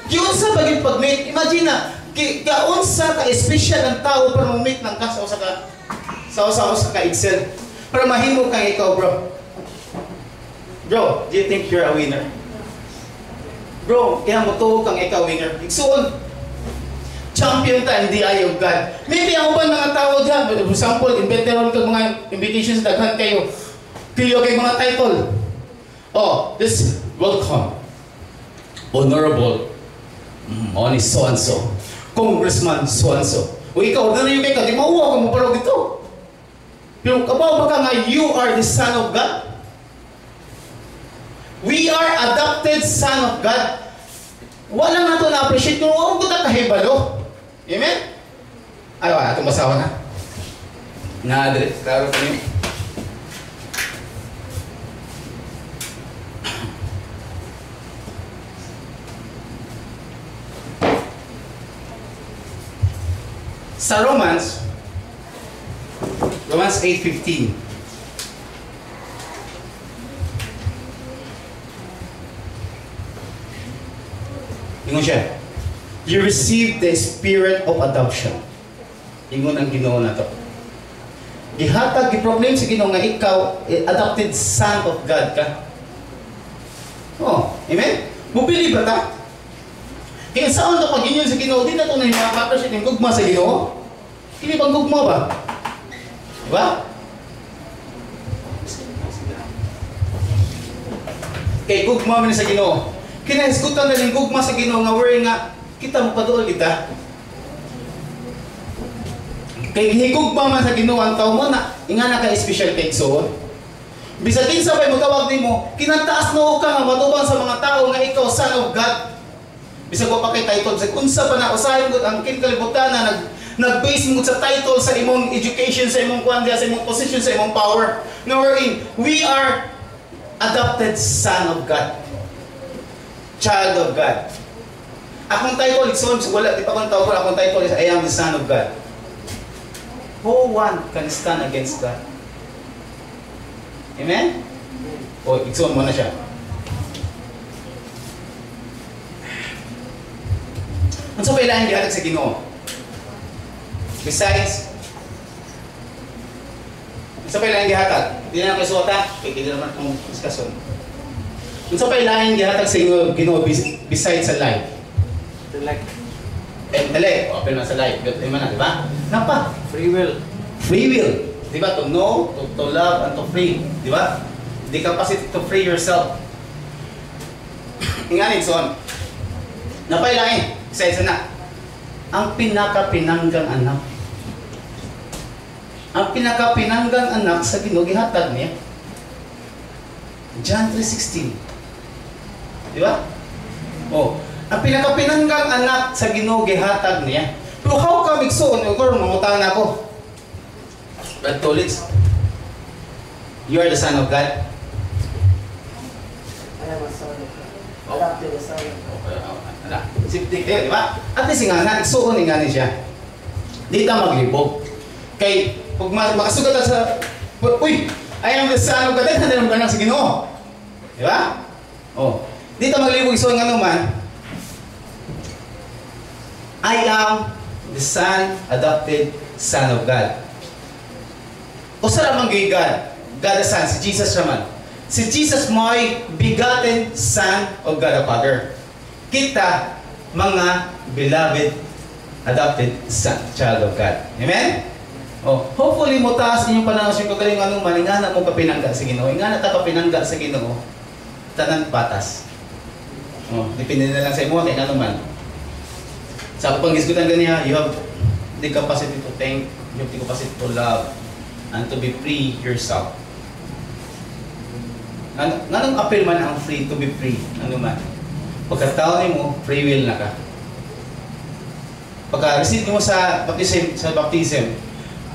Giunsa bagay pag-meet. Imagine na, kaunsa ka-special ang tao para mag-meet ng ka sa ka-excel. Para mahimo kang ikaw, bro. Bro, do you think you're a winner? Bro, kaya mo to kang ikaw winner. Igsuon, champion ta, hindi ayaw God. Maybe ang uban mga tao dyan, for example, inventeron ka mga invitations, daghan kayo. Kayo kay mga title. Oh, this welcome. Honorable. Honest so-and-so. Congressman so-and-so. O ikaw, na yung ka, di mauwa ka mo parang dito. Pero kabaw ba ka nga, you are the Son of God? We are adopted Son of God. Wala nga ito na-appreciate kung huwag ko na kahibalo. Amen? Ay, wala itong basawa na. Na-adre, klaro ko niyo. Sa Romans 8:15. Ingon siya, you receive the spirit of adoption. Ingon ang Ginoo na to. Gihatag, gi-proclaim sa Ginoo nga ikaw, adopted son of God ka. Oh, amen? Mubili ba ta? Kaya saan ito pag-inyon sa Ginoo? Di na ito na yung mga kapasya yung gugma sa Ginoo? Hindi bang gugma ba? Diba? Kaya gugma man sa Ginoo. Kinahisgutan na yung gugma sa Ginoo nga word nga kita mo padool kita. Kaya higugma man sa Ginoo ang tao mo na ingana ka special cake so. Bisag kinsa pay magtawag nimo, kinantaas no ka nga matubang sa mga tao nga ikaw son of God. Bisag ko pa kay title sa unsa pa na usahay gud ang kinkalibutan na nag-base mo sa title sa imong education, sa imong kwandya, sa imong position, sa imong power. Nga wherein we are adopted son of God. Child of God. Akong title, wala, di pa akong tawag, akong title is I am the Son of God. Who one can stand against God? Amen? O, igsoon mo na siya. Ano sa pailahan gihatag sa Ginoo? Besides, ano sa pailahan gihatag? Hindi na kayo suwata, hindi naman itong diskusyon. Ano sa pailahan gihatag sa Ginoo besides sa life? Intellect. O, pero nasa life. Di ba na, di ba? Napa? Free will. Free will. Di ba? To know, to love, and to free. Di ba? The capacity to free yourself. Inganin, son. Napailain. Isa-isa na. Ang pinaka-pinanggang anak. Ang pinaka-pinanggang anak sa Ginoo gihatag niya. John 3:16. Di ba? Oh. Ang pinaka-pinanggang anak sa Ginoo gihatag niya. Pero how come igsoon? Ugor, mamutaan ako. Brad Collins, you are the Son of God. I am a son of God. Adopted a son of God. Siptik di ba? At least nga na, igsoon nga ni siya. Di ta maglibog. Kay, pag makasugat sa, uy, I am the Son of God, ay handalam ka na sa Ginoo. Di ba? Oh. Di ta maglibog, igsoon nga naman, I am the Son, adopted Son of God. O sa ramang gay God, God the Son, si Jesus raman. Si Jesus mo'y begotten Son of God the Father. Kita, mga beloved, adopted Son, child of God. Amen? Oh, hopefully mo taas inyong panahon yung kagaling anong man, ingana mo kapinangga sa Ginoo. Ingana ta kapinangga sa Ginoo, tanan patas. Oh, depende na lang sa imo kay anong man. Sa panggisgutan ganiya, you have the capacity to think, you have the capacity to love, and to be free yourself. Anong appeal man ang free to be free? Ano man? Pagkataon mo, free will na ka. Pagka-receive mo sa baptism,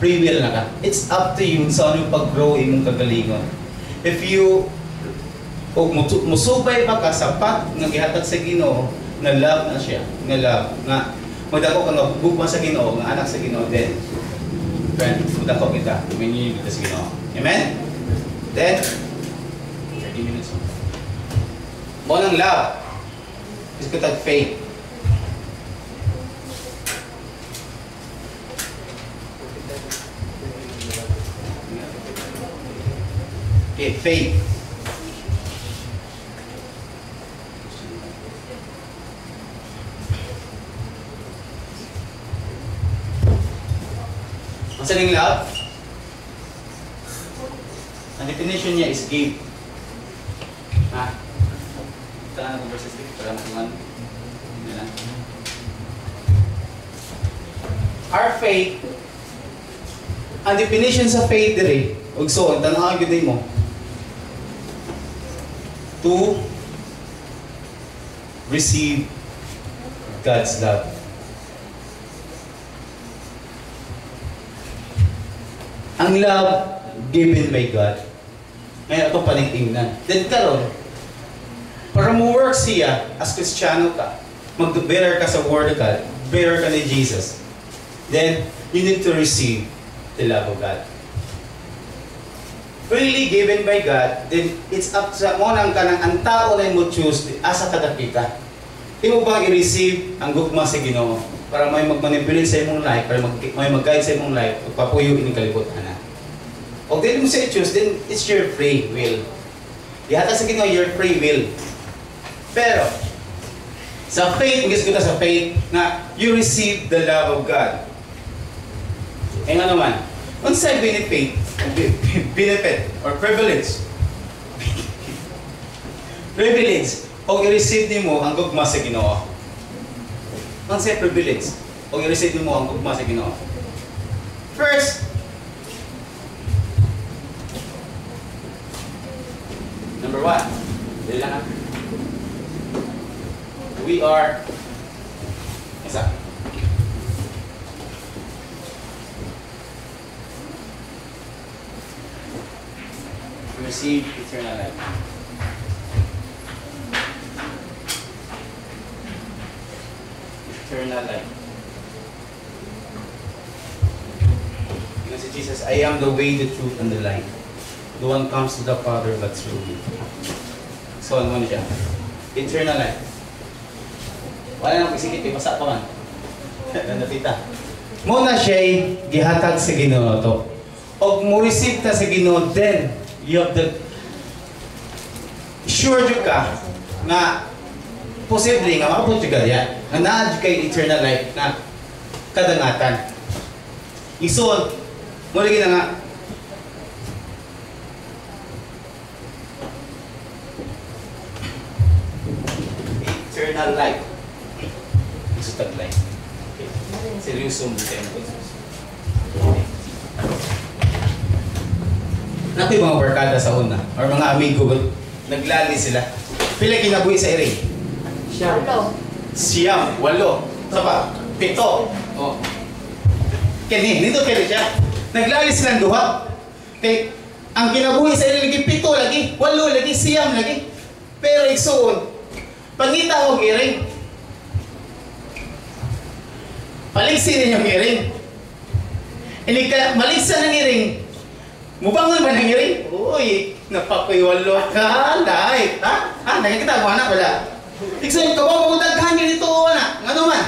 free will na ka. It's up to you sa ano yung pag-grow imong kagalingon. If you musubay pa ka sapat nga gihatag sa Ginoo, nga love na siya, nga love, nga magdako ka nga bugma sa Ginoo, nga anak sa Ginoo, then friend, magdako kita, minigit kita sa Ginoo. Amen? Then 30 minutes. Mo nang love. Is katag faith. Okay, faith. Ang saling love, ang definition niya is give. Ha? Ito na ng verses 6 para matuman. Hindi na. Our faith, ang definition sa faith dire, ug so, ang tanong gyud mo. To receive God's love. Ang love given by God. Ngayon ito paningtingnan. Then karon, para mo work siya as Kristiyano ka, mag-bearer ka sa Word of God, bearer ka ni Jesus, then you need to receive the love of God. Freely given by God, then it's up sa mo nang kanang ang tao na mo choose asa kadapita. Imo bang i-receive ang gugma sa Ginoo para may magmanipulate sa imong life, para may mag-guide sa imong life, pagpapuyo ining kalibutan na. O dili mo siya i-choose, then it's your free will. Ihata sa Ginoo your free will. Pero sa faith, gusto kita sa faith na you receive the love of God. Eh nga naman, unsay benefit or privilege o i-receive nimo ang gugma sa Ginoo. Unsay privilege o i-receive nimo ang gugma sa Ginoo. First, number 1, dili lang we are isa. Receive eternal life. Eternal life. Because Jesus, I am the way, the truth, and the life. No one comes to the Father but through me. So, ano siya? Eternal life. Wala nang pisikit, ipasa pa man. Nanapita. Muna siya'y gihatag sa Ginoo to. O mo receive ta sa Ginoo, then you have the sure ka nga posible nga makapot ka diya nga naa kay eternal life na kadangatan. Ison, mo lagi na nga eternal life. Gusto taglay. Okay. Seryoso mo tayo mo. Nato yung mga barkada sa una, or mga amigo, naglali sila. Pila kinabuhi sa iring? Siyam. 8. Sapa? 7. Oh. Kani, nito kaya siya. Naglali silang duha. Kay, ang kinabuhi sa iring lagi 7 lagi, 8 lagi, siyam lagi. Pero igsuon, pangita mo iring. Paligsin ninyong iring. Maligsan ng iring. Mubangon ba ng iring? Uy, napakuywalo ka, light. Ha? Nakikita mo, anak, wala. Ikso, kawawa mo daghan yun ito, anak. Nga naman.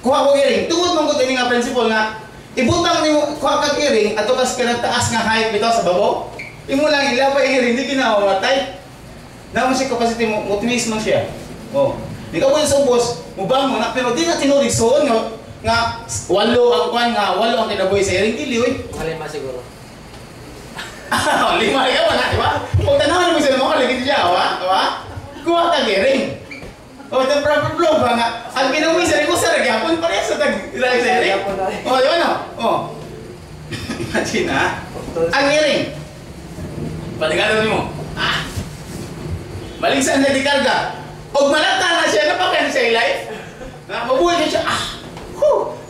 Kuha ko iring. Tungod mong kutin nga principle nga, ibutang ni kuha kag iring, ato kas ka taas nga height bitaw sa babo. Imo lang ilabay iring, hindi kinawamatay. Naman siya capacity mo, motivism man siya. Oh. Di ka mo yung subos, mubangon na, pero di na tinulig soon nga 8 ang kwan nga, 8 ang kinabuhi sa iring, dili, uy. Malima siguro. 5 ka ba na, di ba? Kung tanawan mo sila mga kaligid siya, diba? Kuha ka giring. O, ito problem ba nga? Ang ginawa sa rin ko sa ragyapon, pareha sa tag-ilagay sa iring. O, di ba no? O. Imagine ha? Ang iring. Paligado mo. Maligsan na di karga. O, malata na siya, napakain sa life. Mabuhay na siya.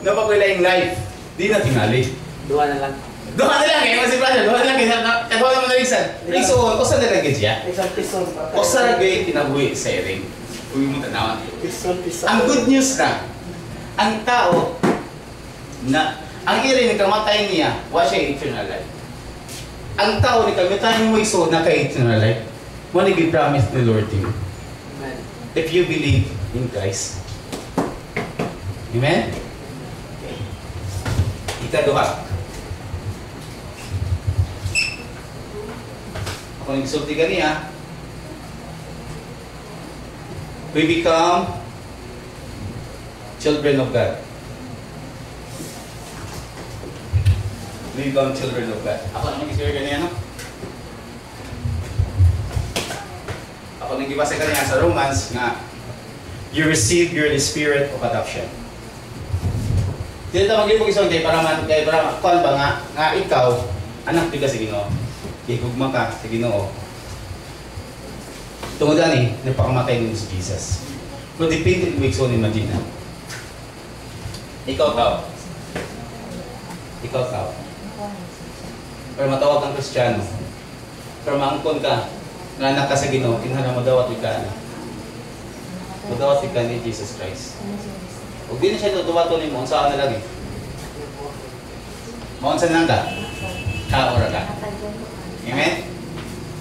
Napakain yung life. Di na tingali. Dua na lang. Duha na lang eh, kasi brother, duha na lang eh, kagawa naman na rinsan. Rinson, o sa nalagay siya? Isang pison. O sa nalagay, kinabuhi sa iring. Huwag mo tanawan. Pison. Ang good news na, ang tao, na, ang iring ni kamatay niya, wala siya eternal life. Ang tao ni kamatay mo iso na kay eternal life, wala gi-promise ni Lord to you. Amen. if you believe in Christ. Amen? Okay. Ikaduha. Ako nagsulti kaniya, we become children of God. We become children of God. Ako naman nag-share kaniya, no? Ako nag-ibasa kaniya sa Romans nga, you receive your spirit of adoption. Dito mag-ibig isang kay para kuan ba nga ikaw, anak ka sa Ginoo. Gigugma ka sa Ginoo. Tungod ani, napakamatay mo si Jesus. Pero depende kung ikso ni imagine. Ikaw tao. Ikaw tao. Pero matawag kang Kristiyano. Pero maangkon ka, nga anak ka sa Ginoo, kinahanglan madawat ka na. Madawat ka ni Jesus Christ. Huwag din siya tutuwato ni mo, ang saan na lagi. Maon sa nang ka? Kaora ka. Amen?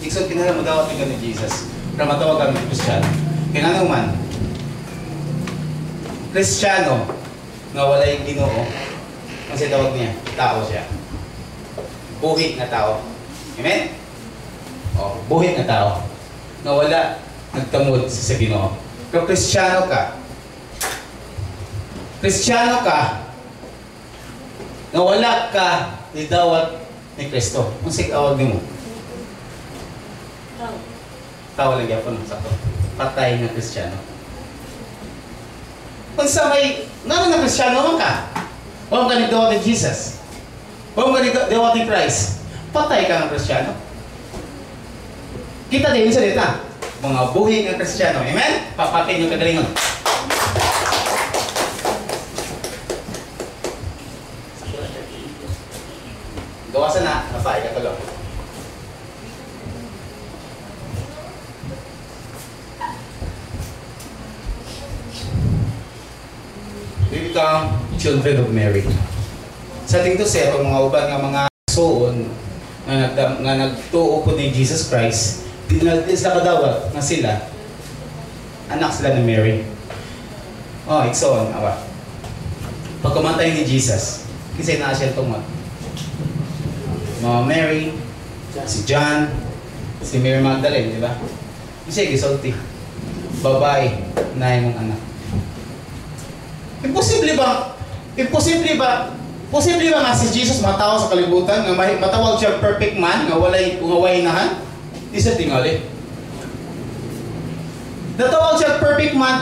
Iksod kinahanglan madawat ka ni Jesus. Pero matawag kang Kristiyano. Kinahanglan man, Kristiyano, nga wala yung Ginoo, ang siya tawag niya, tao siya. Buhit na tao. Amen? O, buhit na tao. Na wala nagtamod sa Ginoo. Pero Kristiyano ka. Kristiyano ka na wala ka nidawat ni Kristo. Kung awag mo? Tao lang yapon sa to. Patay na Kristiyano. Kung sa may naman na Kristiyano man ka, huwag ka nidawat ni Jesus. Huwag ka nidawat ni Christ. Patay ka ng Kristiyano. Kita din sa dita. Mga buhay ng Kristiyano. Amen? Papatay yung kagalingon. Gawasan na. Napay ka tuloy. We become children of Mary. Sa ating to sir, mga uban nga mga soon nga nagtuo po ni Jesus Christ, sila kadawat nga sila anak sila ni Mary. Oh, iksoon, awa. Pagkamatay ni Jesus, kasi na siya tungod. Mga Mary, si John, si Mary Magdalene, di ba? Kasi gisulti. Babae na yung anak. Imposible ba nga si Jesus matawa sa kalibutan nga matawag siya perfect man nga walay nahan? Di sa tingali. Natawag siya perfect man,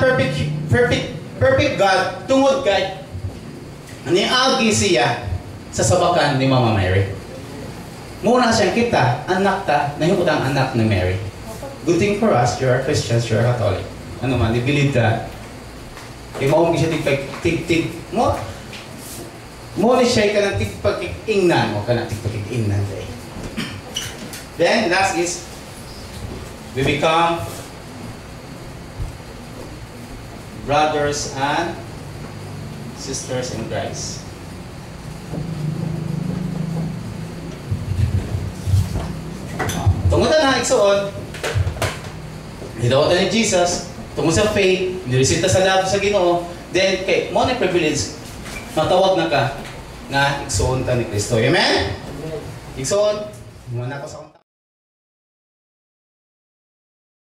perfect God, tungod kay niagi siya sa sabakan ni Mama Mary. Muna siyang kita, anak ta, nahimutang anak ni Mary. Good thing for us, you are Christians, you are Catholic. Ano man, you believe that. Maong siya tig mo ni siya ka ng tigpag-ingnan mo ka ng tigpag-ingnan. Then last is we become brothers and sisters in Christ. Tungod na igsuon, hidawatan ni Jesus, tungod sa faith, niresita sa love sa Ginoo, then kay mo na privilege, matawag na ka nga igsuon ta ni Kristo. Amen? Igsuon, muna ko sa